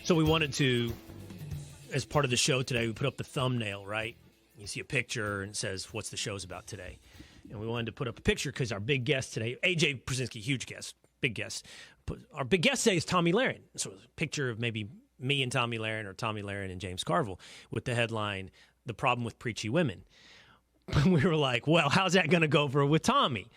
So we wanted to, as part of the show today, we put up the thumbnail, right? You see a picture and it says, what's the show's about today? And we wanted to put up a picture because our big guest today, AJ Brzezinski, huge guest, big guest. Our big guest today is Tomi Lahren. So a picture of maybe me and Tomi Lahren or Tomi Lahren and James Carville with the headline, The Problem with Preachy Women. We were like, well, how's that going to go over with Tomi?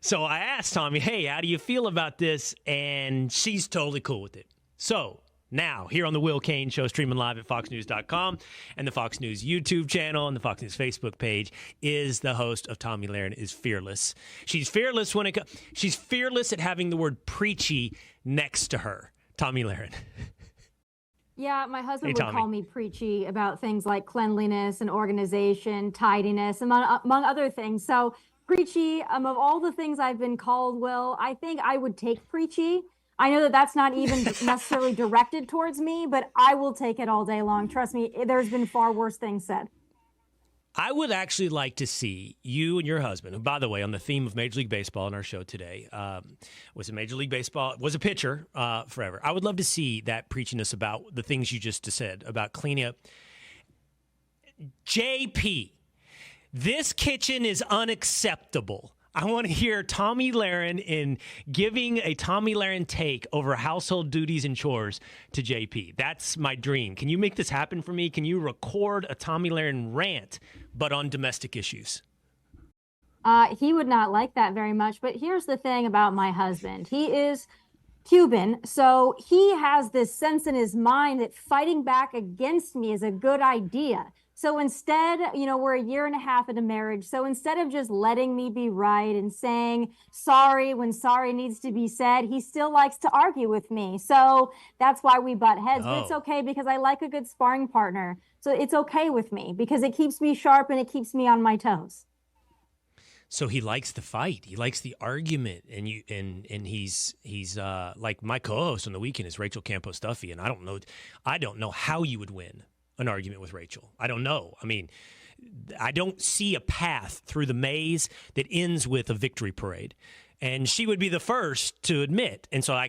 So I asked Tomi, hey, how do you feel about this? And she's totally cool with it. So now, here on the Will Cain Show, streaming live at foxnews.com and the Fox News YouTube channel and the Fox News Facebook page, is the host of Tomi Lahren is Fearless. She's fearless she's fearless at having the word preachy next to her. Tomi Lahren. Yeah, my husband would call me preachy about things like cleanliness and organization, tidiness, among other things. So preachy, of all the things I've been called, Will, I think I would take preachy. I know that that's not even necessarily directed towards me, but I will take it all day long. Trust me, there's been far worse things said. I would actually like to see you and your husband, who, by the way, on the theme of Major League Baseball in our show today, was a pitcher forever. I would love to see that preachiness about the things you just said about cleaning up. JP, this kitchen is unacceptable. I want to hear Tomi Lahren in giving a Tomi Lahren take over household duties and chores to JP. That's my dream. Can you make this happen for me? Can you record a Tomi Lahren rant, but on domestic issues? He would not like that very much. But here's the thing about my husband. He is Cuban, so he has this sense in his mind that fighting back against me is a good idea. So instead, we're a year and a half into marriage. So instead of just letting me be right and saying sorry when sorry needs to be said, he still likes to argue with me. So that's why we butt heads. But it's okay because I like a good sparring partner. So it's okay with me because it keeps me sharp and it keeps me on my toes. So he likes the fight. He likes the argument, and he's like my co-host on the weekend is Rachel Campos Duffy, and I don't know how you would win an argument with Rachel. I don't know. I mean, I don't see a path through the maze that ends with a victory parade. And she would be the first to admit. And so I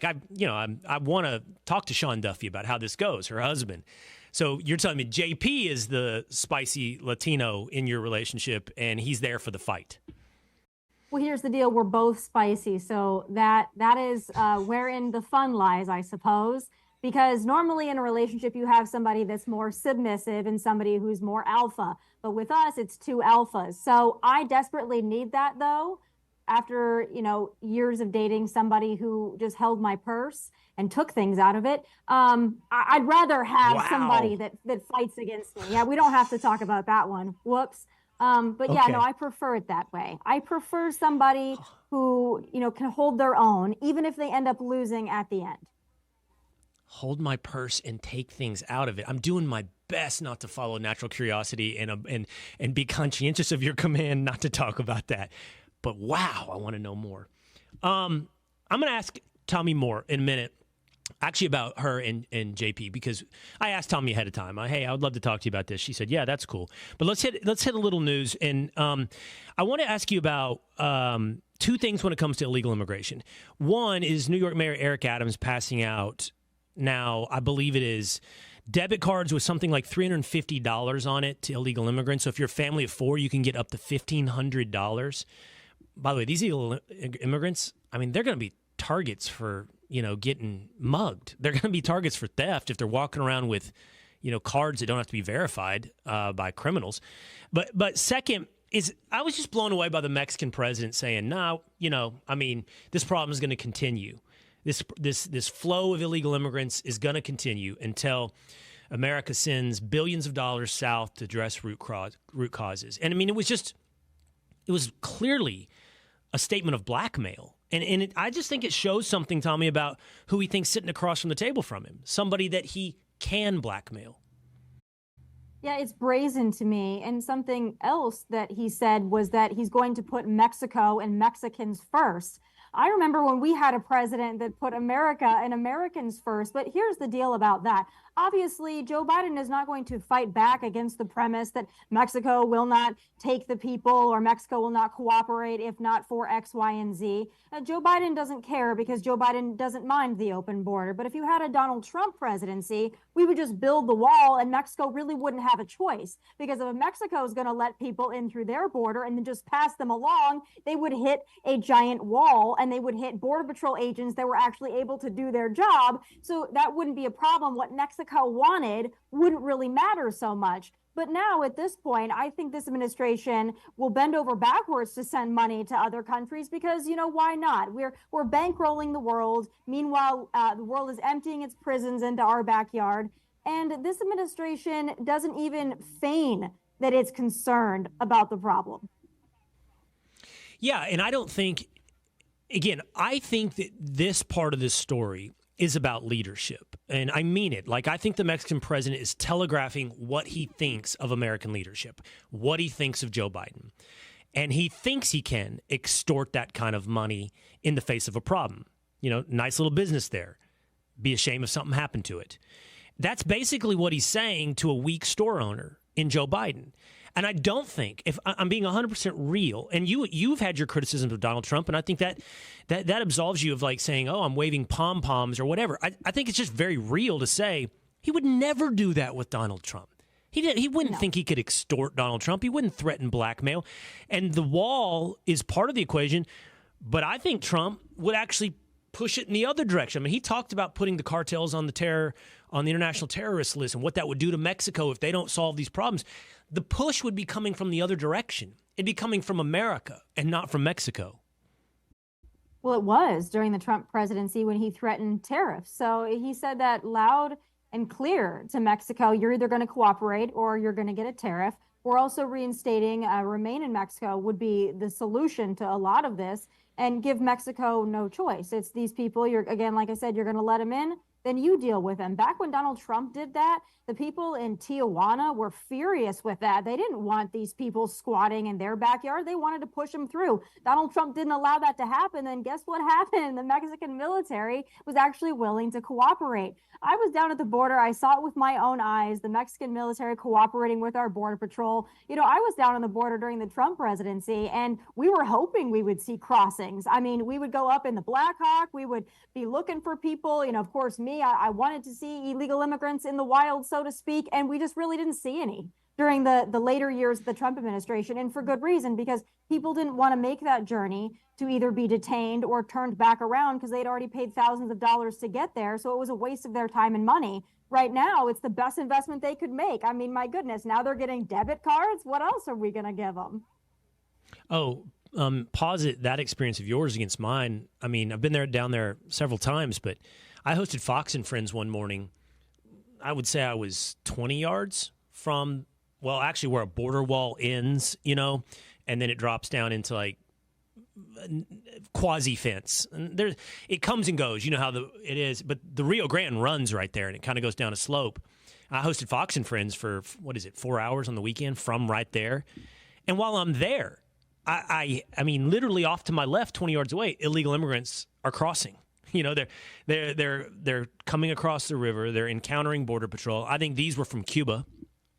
want to talk to Sean Duffy about how this goes, her husband. So you're telling me JP is the spicy Latino in your relationship and he's there for the fight. Well, here's the deal. We're both spicy. So that is wherein the fun lies, I suppose. Because normally in a relationship, you have somebody that's more submissive and somebody who's more alpha. But with us, it's two alphas. So I desperately need that, though, after, years of dating somebody who just held my purse and took things out of it. I'd rather have somebody that fights against me. Yeah, we don't have to talk about that one. Whoops. But yeah, no, I prefer it that way. I prefer somebody who, can hold their own, even if they end up losing at the end. Hold my purse and take things out of it. I'm doing my best not to follow natural curiosity and be conscientious of your command not to talk about that. But wow, I want to know more. I'm going to ask Tomi more in a minute, actually about her and JP, because I asked Tomi ahead of time, hey, I would love to talk to you about this. She said, yeah, that's cool. But let's hit a little news. And I want to ask you about two things when it comes to illegal immigration. One is New York Mayor Eric Adams passing out now, I believe it is debit cards with something like $350 on it to illegal immigrants. So if you're a family of four, you can get up to $1,500. By the way, these illegal immigrants, I mean, they're going to be targets for, getting mugged. They're going to be targets for theft if they're walking around with, cards that don't have to be verified by criminals. But second is I was just blown away by the Mexican president saying, no, this problem is going to continue. This flow of illegal immigrants is going to continue until America sends billions of dollars south to address root causes. And I mean, it was clearly a statement of blackmail. And I just think it shows something, Tomi, about who he thinks sitting across from the table from him, somebody that he can blackmail. Yeah, it's brazen to me. And something else that he said was that he's going to put Mexico and Mexicans first. I remember when we had a president that put America and Americans first, but here's the deal about that. obviously, Joe Biden is not going to fight back against the premise that Mexico will not take the people or Mexico will not cooperate if not for X, Y, and Z. Joe Biden doesn't care because Joe Biden doesn't mind the open border. But if you had a Donald Trump presidency, we would just build the wall and Mexico really wouldn't have a choice. Because if Mexico is going to let people in through their border and then just pass them along, they would hit a giant wall and they would hit Border Patrol agents that were actually able to do their job. So that wouldn't be a problem. What Mexico wanted wouldn't really matter so much. But now at this point, I think this administration will bend over backwards to send money to other countries because, why not? We're bankrolling the world. Meanwhile, the world is emptying its prisons into our backyard. And this administration doesn't even feign that it's concerned about the problem. Yeah, and I don't think, again, I think that this part of this story is about leadership. And I mean it. Like, I think the Mexican president is telegraphing what he thinks of American leadership, what he thinks of Joe Biden. And he thinks he can extort that kind of money in the face of a problem. Nice little business there. Be ashamed if something happened to it. That's basically what he's saying to a weak store owner in Joe Biden. And I don't think, if I'm being 100% real, and you've had your criticisms of Donald Trump, and I think that absolves you of like saying, oh, I'm waving pom-poms or whatever. I think it's just very real to say he would never do that with Donald Trump. He wouldn't think he could extort Donald Trump. He wouldn't threaten blackmail. And the wall is part of the equation, but I think Trump would actually push it in the other direction. I mean, he talked about putting the cartels on the international terrorist list and what that would do to Mexico if they don't solve these problems. The push would be coming from the other direction. It'd be coming from America and not from Mexico. Well, it was during the Trump presidency when he threatened tariffs. So he said that loud and clear to Mexico, you're either going to cooperate or you're going to get a tariff. We're also reinstating remain in Mexico would be the solution to a lot of this and give Mexico no choice. It's these people, again, like I said, you're going to let them in, then you deal with them. Back when Donald Trump did that, the people in Tijuana were furious with that. They didn't want these people squatting in their backyard. They wanted to push them through. Donald Trump didn't allow that to happen. And guess what happened? The Mexican military was actually willing to cooperate. I was down at the border. I saw it with my own eyes, the Mexican military cooperating with our border patrol. I was down on the border during the Trump presidency, and we were hoping we would see crossings. I mean, we would go up in the Black Hawk. We would be looking for people. Of course, I wanted to see illegal immigrants in the wild, so to speak, and we just really didn't see any during the later years of the Trump administration, and for good reason, because people didn't want to make that journey to either be detained or turned back around because they'd already paid thousands of dollars to get there. So it was a waste of their time and money. Right now, it's the best investment they could make. I mean, my goodness, now they're getting debit cards. What else are we going to give them? Oh, posit that experience of yours against mine. I mean, I've been down there several times, but I hosted Fox and Friends one morning. I would say I was 20 yards from, well, actually where a border wall ends, and then it drops down into like quasi fence. And it comes and goes. You know how it is, but the Rio Grande runs right there, and it kind of goes down a slope. I hosted Fox and Friends for 4 hours on the weekend from right there. And while I'm there, I mean, literally off to my left, 20 yards away, illegal immigrants are crossing. They're coming across the river. They're encountering Border Patrol. I think these were from Cuba,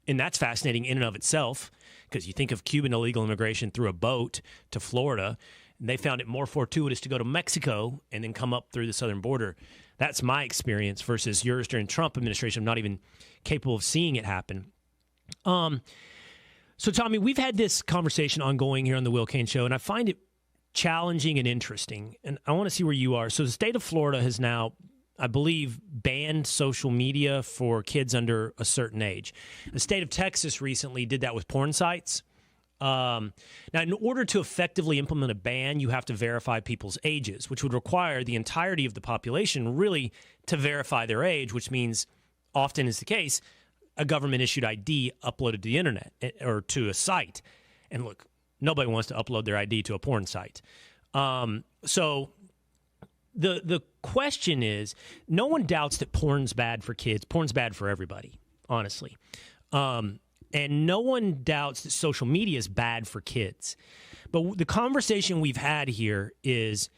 and that's fascinating in and of itself because you think of Cuban illegal immigration through a boat to Florida, and they found it more fortuitous to go to Mexico and then come up through the southern border. That's my experience versus yours during Trump administration. I'm not even capable of seeing it happen. So, Tommy, we've had this conversation ongoing here on the Will Cain Show, and I find it challenging and interesting, and I want to see where you are. So the state of Florida has now, I believe, banned social media for kids under a certain age. The state of Texas recently did that with porn sites. Now, in order to effectively implement a ban, you have to verify people's ages, which would require the entirety of the population really to verify their age, which means, often is the case, a government-issued ID uploaded to the internet or to a site. And look, nobody wants to upload their ID to a porn site. So the question is, no one doubts that porn's bad for kids. Porn's bad for everybody, honestly. And no one doubts that social media is bad for kids. But the conversation we've had here is,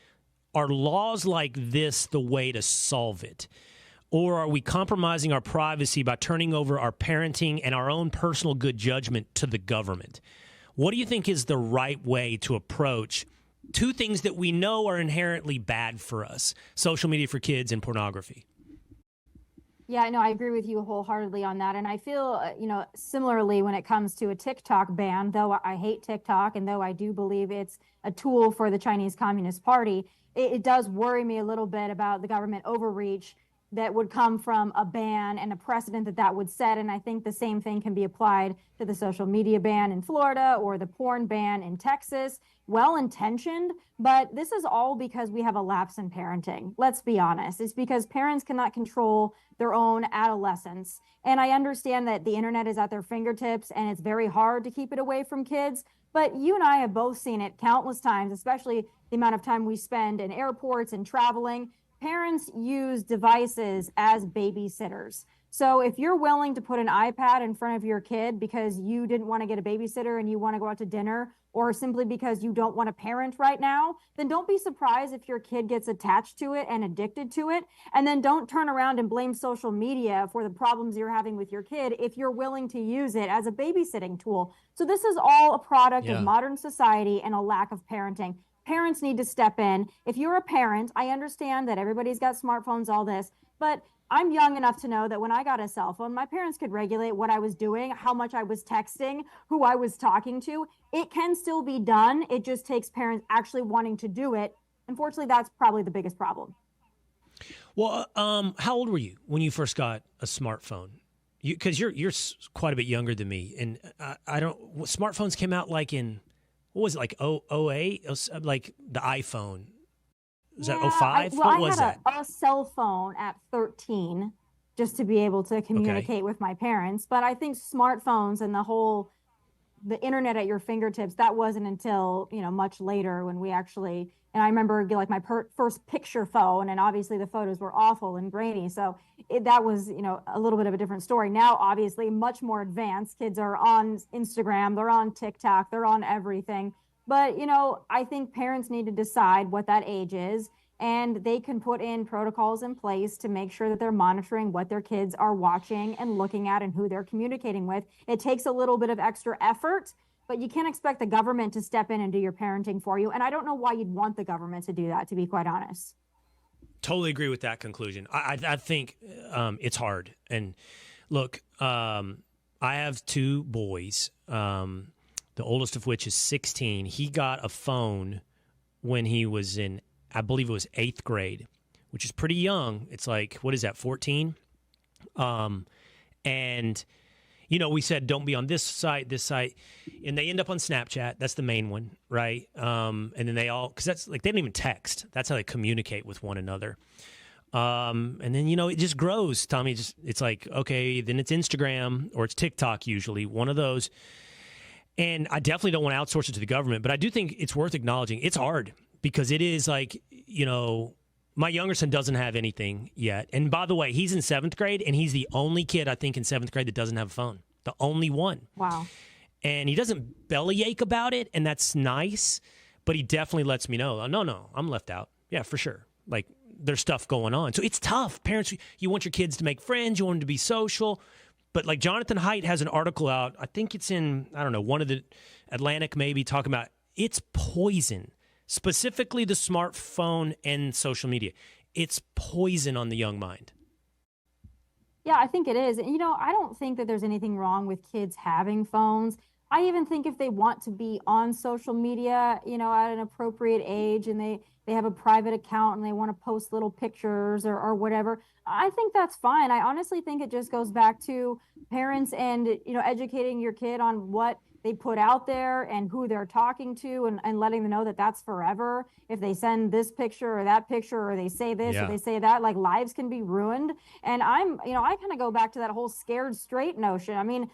are laws like this the way to solve it? Or are we compromising our privacy by turning over our parenting and our own personal good judgment to the government? What do you think is the right way to approach two things that we know are inherently bad for us, social media for kids and pornography? Yeah, no, I agree with you wholeheartedly on that. And I feel, similarly when it comes to a TikTok ban, though I hate TikTok and though I do believe it's a tool for the Chinese Communist Party, it does worry me a little bit about the government overreach that would come from a ban and a precedent that would set. And I think the same thing can be applied to the social media ban in Florida or the porn ban in Texas. Well-intentioned, but this is all because we have a lapse in parenting. Let's be honest. It's because parents cannot control their own adolescence. And I understand that the internet is at their fingertips and it's very hard to keep it away from kids. But you and I have both seen it countless times, especially the amount of time we spend in airports and traveling. Parents use devices as babysitters. So if you're willing to put an iPad in front of your kid because you didn't want to get a babysitter and you want to go out to dinner, or simply because you don't want to parent right now, then don't be surprised if your kid gets attached to it and addicted to it. And then don't turn around and blame social media for the problems you're having with your kid if you're willing to use it as a babysitting tool. So this is all a product of modern society and a lack of parenting. Parents need to step in. If you're a parent, I understand that everybody's got smartphones, all this, but I'm young enough to know that when I got a cell phone, my parents could regulate what I was doing, how much I was texting, who I was talking to. It can still be done. It just takes parents actually wanting to do it. Unfortunately, that's probably the biggest problem. Well, how old were you when you first got a smartphone? Because you're quite a bit younger than me, and I don't. Smartphones came out like in what was it, like 08? Like the iPhone. Was that 05? What was that? I had a cell phone at 13 just to be able to communicate with my parents. But I think smartphones and the internet at your fingertips, that wasn't until, much later when we actually, and I remember like my first picture phone, and obviously the photos were awful and grainy. So that was, a little bit of a different story. Now, obviously, much more advanced. Kids are on Instagram, they're on TikTok, they're on everything. But, I think parents need to decide what that age is, and they can put in protocols in place to make sure that they're monitoring what their kids are watching and looking at and who they're communicating with. It takes a little bit of extra effort, but you can't expect the government to step in and do your parenting for you. And I don't know why you'd want the government to do that, to be quite honest. Totally agree with that conclusion. I think it's hard. And look, I have two boys. The oldest of which is 16. He got a phone when he was in, I believe it was 8th grade, which is pretty young. It's like, what is that, 14? And, we said, don't be on this site, and they end up on Snapchat. That's the main one, right? And then because that's like, they don't even text. That's how they communicate with one another. And then, it just grows, Tommy. It's like, okay, then it's Instagram or it's TikTok usually, one of those. And I definitely don't want to outsource it to the government, but I do think it's worth acknowledging. It's hard because it is like, my younger son doesn't have anything yet. And by the way, he's in 7th grade, and he's the only kid, I think, in 7th grade that doesn't have a phone. The only one. Wow. And he doesn't bellyache about it, and that's nice, but he definitely lets me know, no, I'm left out. Yeah, for sure. Like, there's stuff going on. So it's tough. Parents, you want your kids to make friends, you want them to be social. But like Jonathan Haidt has an article out, I think it's in, I don't know, one of the Atlantic maybe, talking about it's poison, specifically the smartphone and social media. It's poison on the young mind. Yeah, I think it is. And, I don't think that there's anything wrong with kids having phones. I even think if they want to be on social media, at an appropriate age, and they have a private account and they want to post little pictures or whatever, I think that's fine. I honestly think it just goes back to parents and, educating your kid on what they put out there and who they're talking to, and letting them know that that's forever. If they send this picture or that picture, or they say this or they say that, like, lives can be ruined. And I kind of go back to that whole scared straight notion. I mean,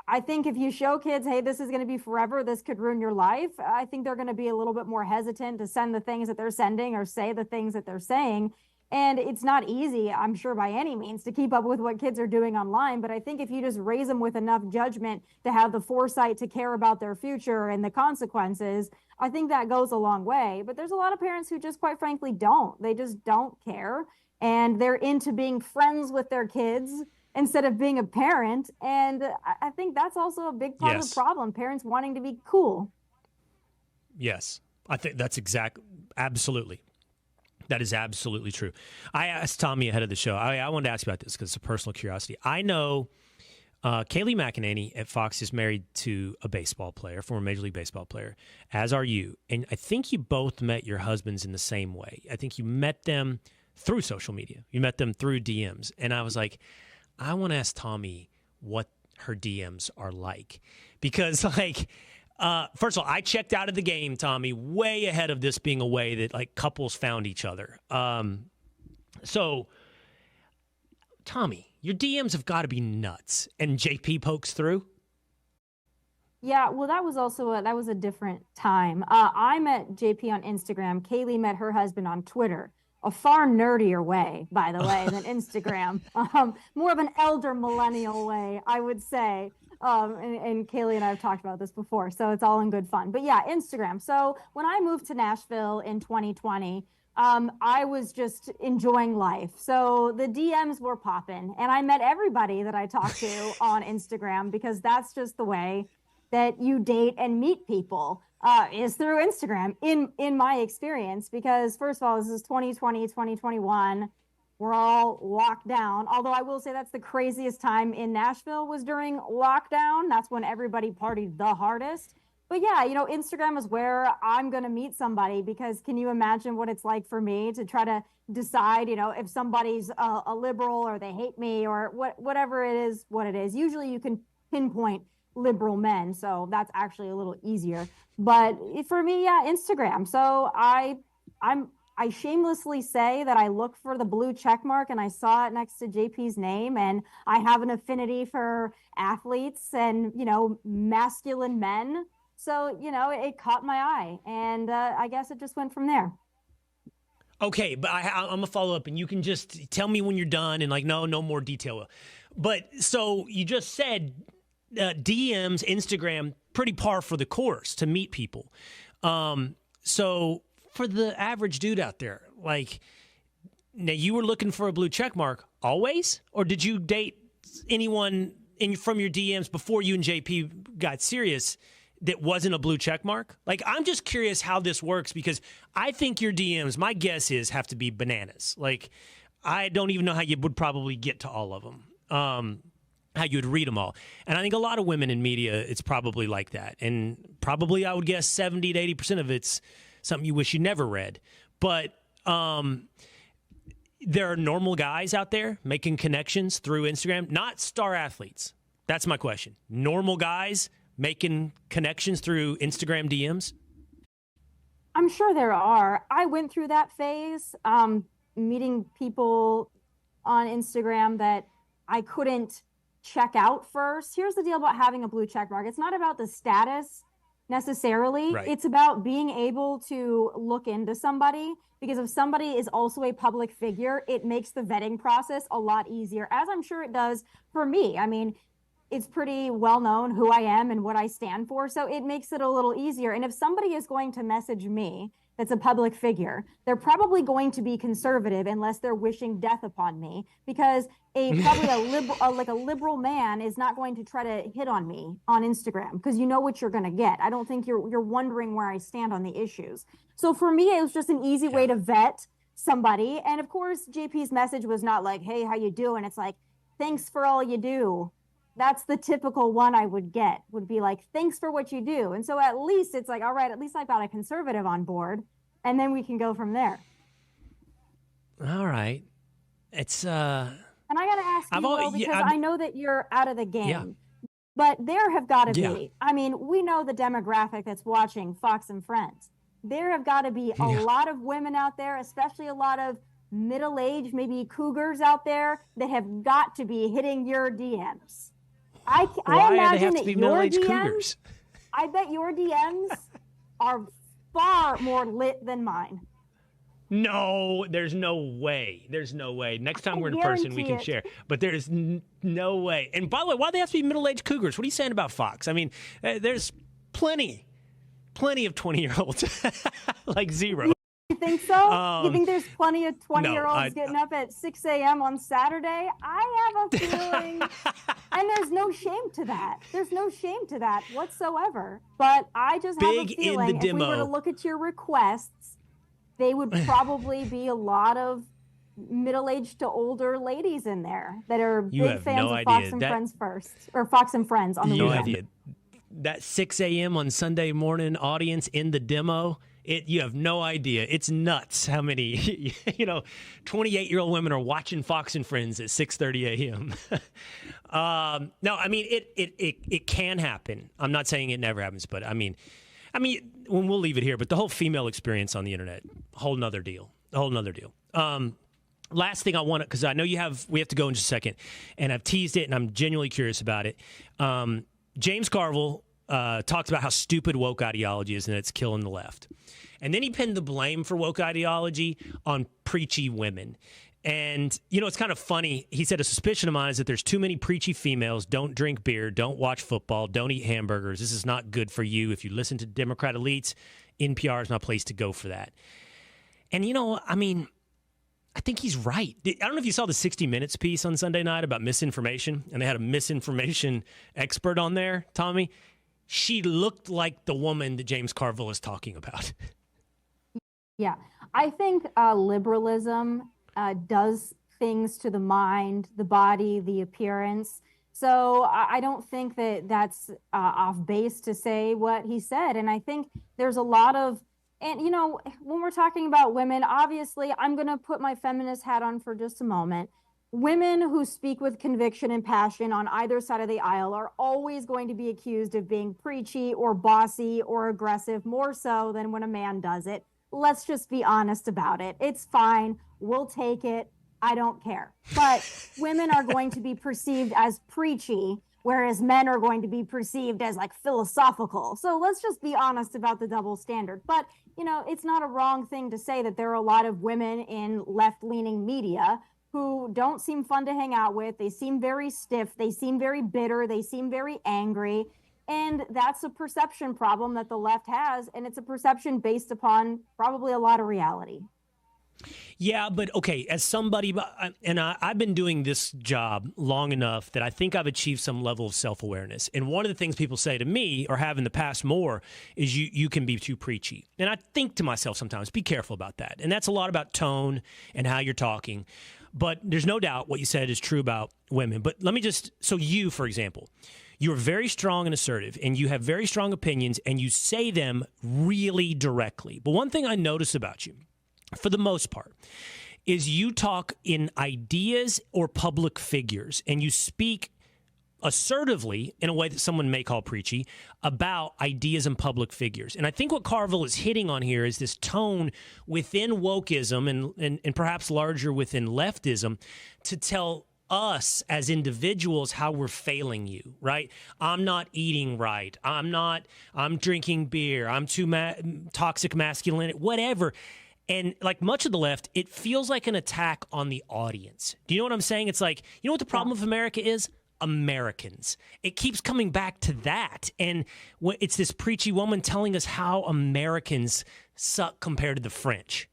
I think if you show kids, hey, this is going to be forever, this could ruin your life, I think they're going to be a little bit more hesitant to send the things that they're sending or say the things that they're saying. And it's not easy, I'm sure, by any means, to keep up with what kids are doing online. But I think if you just raise them with enough judgment to have the foresight to care about their future and the consequences, I think that goes a long way. But there's a lot of parents who just quite frankly don't. They just don't care. And they're into being friends with their kids instead of being a parent. And I think that's also a big part of the problem. Parents wanting to be cool. Yes, I think that's absolutely. That is absolutely true. I asked Tomi ahead of the show. I wanted to ask you about this because it's a personal curiosity. I know Kayleigh McEnany at Fox is married to a baseball player, former Major League Baseball player, as are you. And I think you both met your husbands in the same way. I think you met them through social media. You met them through DMs. And I was like, I want to ask Tomi what her DMs are like. Because, like, first of all, I checked out of the game, Tomi, way ahead of this being a way that like couples found each other. So, Tomi, your DMs have got to be nuts. And JP pokes through? Yeah, well, that was also that was a different time. I met JP on Instagram. Kayleigh met her husband on Twitter. A far nerdier way, by the way, than Instagram. More of an elder millennial way, I would say. And Kayleigh and I have talked about this before, so it's all in good fun. But yeah, Instagram. So when I moved to Nashville in 2020, I was just enjoying life. So the DMs were popping, and I met everybody that I talked to on Instagram because that's just the way that you date and meet people. Is through Instagram in my experience, because first of all, this is 2020, 2021. We're all locked down. Although I will say that's the craziest time in Nashville was during lockdown. That's when everybody partied the hardest. But yeah, Instagram is where I'm going to meet somebody, because can you imagine what it's like for me to try to decide, if somebody's a liberal or they hate me or whatever it is, what it is. Usually you can pinpoint liberal men, so that's actually a little easier. But for me, yeah, Instagram. So I shamelessly say that I look for the blue check mark and I saw it next to JP's name, and I have an affinity for athletes and masculine men. So it caught my eye, and I guess it just went from there. Okay, but I'm gonna follow up, and you can just tell me when you're done, and like no more detail. But so you just said. DMs, Instagram, pretty par for the course to meet people. So for the average dude out there, like, now you were looking for a blue check mark always? Or did you date anyone from your DMs before you and JP got serious that wasn't a blue check mark? Like, I'm just curious how this works, because I think your DMs, my guess is, have to be bananas. Like, I don't even know how you would probably get to all of them. How you would read them all. And I think a lot of women in media, it's probably like that. And probably, I would guess, 70 to 80% of it's something you wish you never read. But there are normal guys out there making connections through Instagram, not star athletes. That's my question. Normal guys making connections through Instagram DMs? I'm sure there are. I went through that phase, meeting people on Instagram that I couldn't check out first. Here's the deal about having a blue check mark. It's not about the status necessarily. Right. It's about being able to look into somebody, because if somebody is also a public figure, it makes the vetting process a lot easier, as I'm sure it does for me. I mean, it's pretty well known who I am and what I stand for, so it makes it a little easier. And if somebody is going to message me that's a public figure, they're probably going to be conservative unless they're wishing death upon me, because probably a liberal man is not going to try to hit on me on Instagram, because you know what you're going to get. I don't think you're wondering where I stand on the issues. So for me, it was just an easy way to vet somebody. And of course, JP's message was not like, "Hey, how you doing?" It's like, "Thanks for all you do." That's the typical one I would get, would be like, "Thanks for what you do." And so at least it's like, all right, at least I've got a conservative on board, and then we can go from there. All right. It's And I got to ask you, because I know that you're out of the game, but there have got to be, I mean, we know the demographic that's watching Fox and Friends. There have got to be a lot of women out there, especially a lot of middle-aged, maybe cougars out there, that have got to be hitting your DMs. I imagine that your DMs, I bet your DMs are far more lit than mine. No, there's no way. There's no way. Next time I we're in person, we guarantee can it. share. But there's no way. And by the way, why do they have to be middle-aged cougars? What are you saying about Fox? I mean, there's plenty of 20-year-olds, like zero. You think so? You think there's plenty of 20-year-olds no, getting up at 6 a.m. on Saturday? I have a feeling, and there's no shame to that. There's no shame to that whatsoever. But I just have a feeling if we were to look at your requests, they would probably be a lot of middle-aged to older ladies in there that are big fans of Fox and Friends first, or Fox and Friends on the weekend. Idea. That 6 a.m. on Sunday morning audience in the demo, you have no idea. It's nuts how many 28-year-old women are watching Fox and Friends at 6:30 a.m. No, I mean it can happen. I'm not saying it never happens, but I mean, when we'll leave it here. But the whole female experience on the internet, a whole nother deal. Last thing I want to, because I know we have to go in just a second, and I've teased it, and I'm genuinely curious about it. James Carville talks about how stupid woke ideology is, and it's killing the left. And then he pinned the blame for woke ideology on preachy women. And, it's kind of funny. He said a suspicion of mine is that there's too many preachy females, don't drink beer, don't watch football, don't eat hamburgers. This is not good for you. If you listen to Democrat elites, NPR is my place to go for that. And, I think he's right. I don't know if you saw the 60 Minutes piece on Sunday night about misinformation, and they had a misinformation expert on there, Tommy. She looked like the woman that James Carville is talking about. Yeah, I think liberalism does things to the mind, the body, the appearance. So I don't think that that's off base to say what he said. And I think there's a lot of, and when we're talking about women, obviously, I'm going to put my feminist hat on for just a moment. Women who speak with conviction and passion on either side of the aisle are always going to be accused of being preachy or bossy or aggressive, more so than when a man does it. Let's just be honest about it. It's fine. We'll take it. I don't care. But women are going to be perceived as preachy, whereas men are going to be perceived as like philosophical. So let's just be honest about the double standard. But, it's not a wrong thing to say that there are a lot of women in left-leaning media who don't seem fun to hang out with. They seem very stiff. They seem very bitter. They seem very angry. And that's a perception problem that the left has. And it's a perception based upon probably a lot of reality. Yeah, but okay, as somebody, and I've been doing this job long enough that I think I've achieved some level of self-awareness. And one of the things people say to me, or have in the past more, is you can be too preachy. And I think to myself sometimes, be careful about that. And that's a lot about tone and how you're talking. But there's no doubt what you said is true about women. But let me so you, for example, you're very strong and assertive, and you have very strong opinions, and you say them really directly. But one thing I notice about you, for the most part, is you talk in ideas or public figures, and you speak assertively, in a way that someone may call preachy, about ideas and public figures. And I think what Carville is hitting on here is this tone within wokeism and perhaps larger within leftism to tell us as individuals how we're failing you, right? I'm not eating right. I'm drinking beer. I'm too toxic masculinity, whatever. And like much of the left, it feels like an attack on the audience. Do you know what I'm saying? It's like, you know what the problem with America is? Americans. It keeps coming back to that. And it's this preachy woman telling us how Americans suck compared to the French.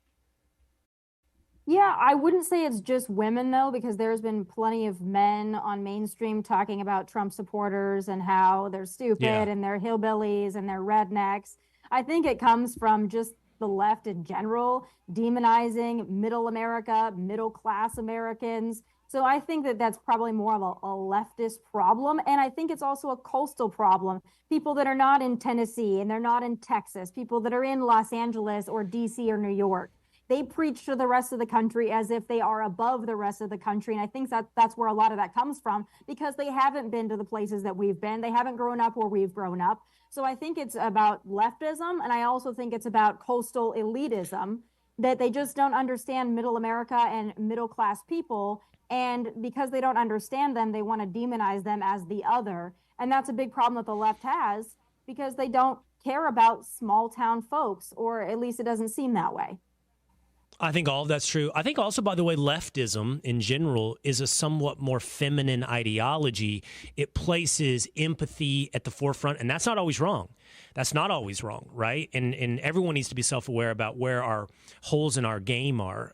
Yeah, I wouldn't say it's just women, though, because there's been plenty of men on mainstream talking about Trump supporters and how they're stupid and they're hillbillies and they're rednecks. I think it comes from just the left in general, demonizing middle America, middle class Americans. So I think that that's probably more of a leftist problem. And I think it's also a coastal problem. People that are not in Tennessee and they're not in Texas, people that are in Los Angeles or DC or New York, they preach to the rest of the country as if they are above the rest of the country. And I think that's where a lot of that comes from, because they haven't been to the places that we've been. They haven't grown up where we've grown up. So I think it's about leftism. And I also think it's about coastal elitism, that they just don't understand middle America and middle class people. And because they don't understand them, they want to demonize them as the other. And that's a big problem that the left has, because they don't care about small town folks, or at least it doesn't seem that way. I think all of that's true. I think also, by the way, leftism in general is a somewhat more feminine ideology. It places empathy at the forefront, and that's not always wrong. That's not always wrong, right? And everyone needs to be self-aware about where our holes in our game are.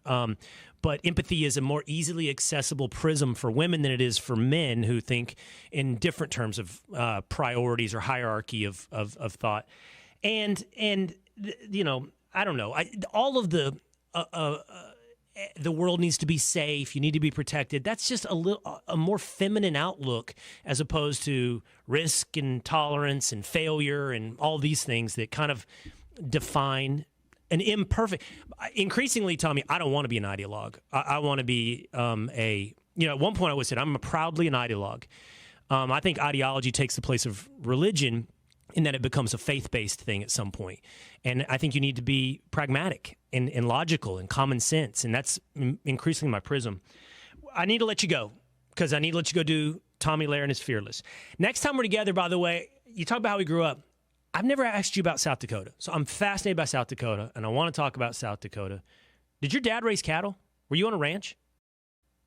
But empathy is a more easily accessible prism for women than it is for men who think in different terms of priorities or hierarchy of thought. And you know, I don't know. All of the world needs to be safe. You need to be protected. That's just a more feminine outlook as opposed to risk and tolerance and failure and all these things that kind of define an imperfect. Increasingly, Tommy, I don't want to be an ideologue. I want to be at one point I was said I'm proudly an ideologue. I think ideology takes the place of religion in that it becomes a faith-based thing at some point. And I think you need to be pragmatic and logical and common sense. And that's increasingly my prism. I need to let you go because I need to let you go do Tomi Lahren is Fearless. Next time we're together, by the way, you talk about how we grew up. I've never asked you about South Dakota. So I'm fascinated by South Dakota, and I want to talk about South Dakota. Did your dad raise cattle? Were you on a ranch?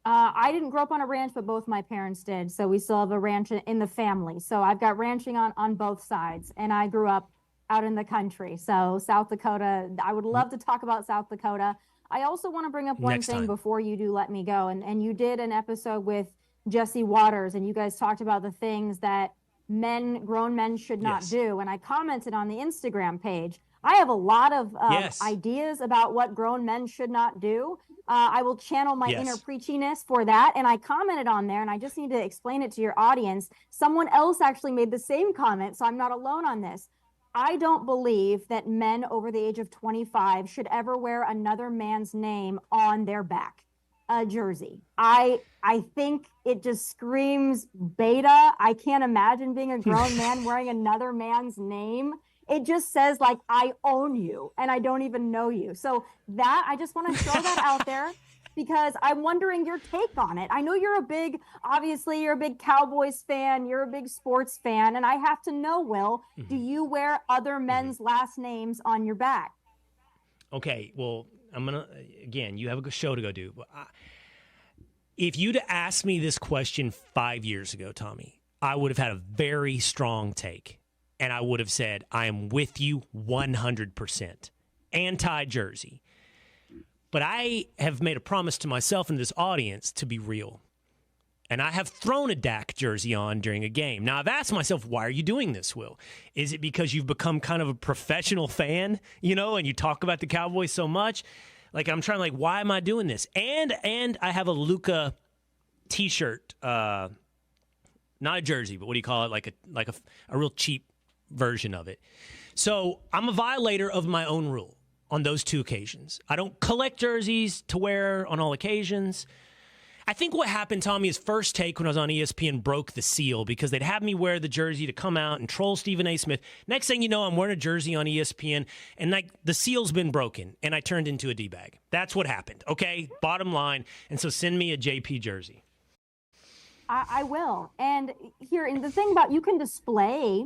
I didn't grow up on a ranch, but both my parents did. So we still have a ranch in the family. So I've got ranching on both sides, and I grew up out in the country. So South Dakota, I would love to talk about South Dakota. I also want to bring up one thing before you do let me go. And you did an episode with Jesse Waters, and you guys talked about the things that grown men should not do. And I commented on the Instagram page. I have a lot of ideas about what grown men should not do. I will channel my inner preachiness for that. And I commented on there, and I just need to explain it to your audience. Someone else actually made the same comment, so I'm not alone on this. I don't believe that men over the age of 25 should ever wear another man's name on their back, a jersey. I think it just screams beta. I can't imagine being a grown man wearing another man's name. It just says like, I own you and I don't even know you. So that, I just want to throw that out there because I'm wondering your take on it. I know obviously you're a big Cowboys fan, you're a big sports fan. And I have to know, Will, do you wear other men's last names on your back? Okay, well, again, you have a show to go do. If you'd asked me this question 5 years ago, Tommy, I would have had a very strong take. And I would have said, I am with you 100%. Anti-jersey. But I have made a promise to myself and this audience to be real. And I have thrown a Dak jersey on during a game. Now, I've asked myself, why are you doing this, Will? Is it because you've become kind of a professional fan, and you talk about the Cowboys so much? Like, I'm trying, why am I doing this? And I have a Luka T-shirt, not a jersey, but what do you call it? Like a real cheap version of it. So I'm a violator of my own rule on those two occasions. I don't collect jerseys to wear on all occasions. I think what happened, Tommy, is First Take when I was on ESPN broke the seal because they'd have me wear the jersey to come out and troll Stephen A. Smith. Next thing you know, I'm wearing a jersey on ESPN and the seal's been broken and I turned into a D-bag. That's what happened, okay? Bottom line. And so send me a JP jersey. I will. And here, and the thing about you can display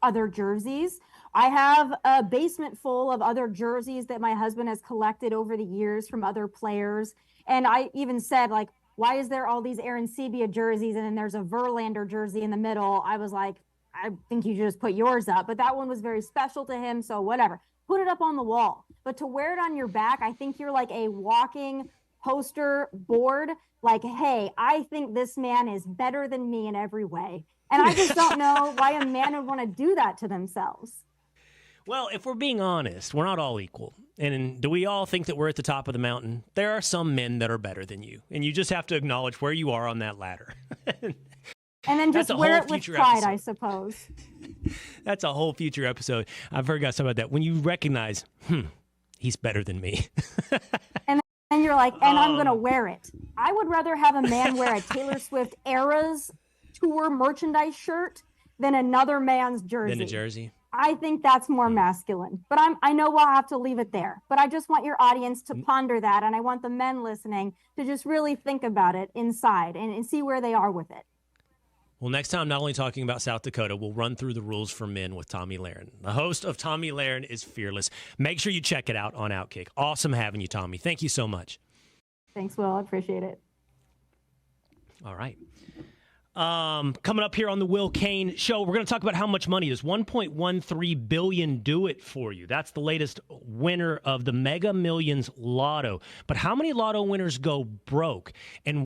other jerseys. I have a basement full of other jerseys that my husband has collected over the years from other players. And I even said, why is there all these Aaron Sebia jerseys and then there's a Verlander jersey in the middle? I was like, I think you just put yours up. But that one was very special to him, so whatever. Put it up on the wall. But to wear it on your back, I think you're like a walking poster board. Like, hey, I think this man is better than me in every way. And I just don't know why a man would want to do that to themselves. Well, if we're being honest, we're not all equal. And do we all think that we're at the top of the mountain? There are some men that are better than you. And you just have to acknowledge where you are on that ladder. And then just wear it with pride, I suppose. That's a whole future episode. I've heard guys talk about that. When you recognize, he's better than me. And you're like, and I'm going to wear it. I would rather have a man wear a Taylor Swift Eras Tour merchandise shirt than another man's jersey. Than a jersey. I think that's more masculine. But I know we'll have to leave it there. But I just want your audience to ponder that. And I want the men listening to just really think about it inside and see where they are with it. Well, next time, not only talking about South Dakota, we'll run through the rules for men with Tomi Lahren. The host of Tomi Lahren is Fearless. Make sure you check it out on Outkick. Awesome having you, Tomi. Thank you so much. Thanks, Will. I appreciate it. All right. Coming up here on the Will Kane Show, we're going to talk about how much money does $1.13 billion do it for you. That's the latest winner of the Mega Millions Lotto. But how many Lotto winners go broke? And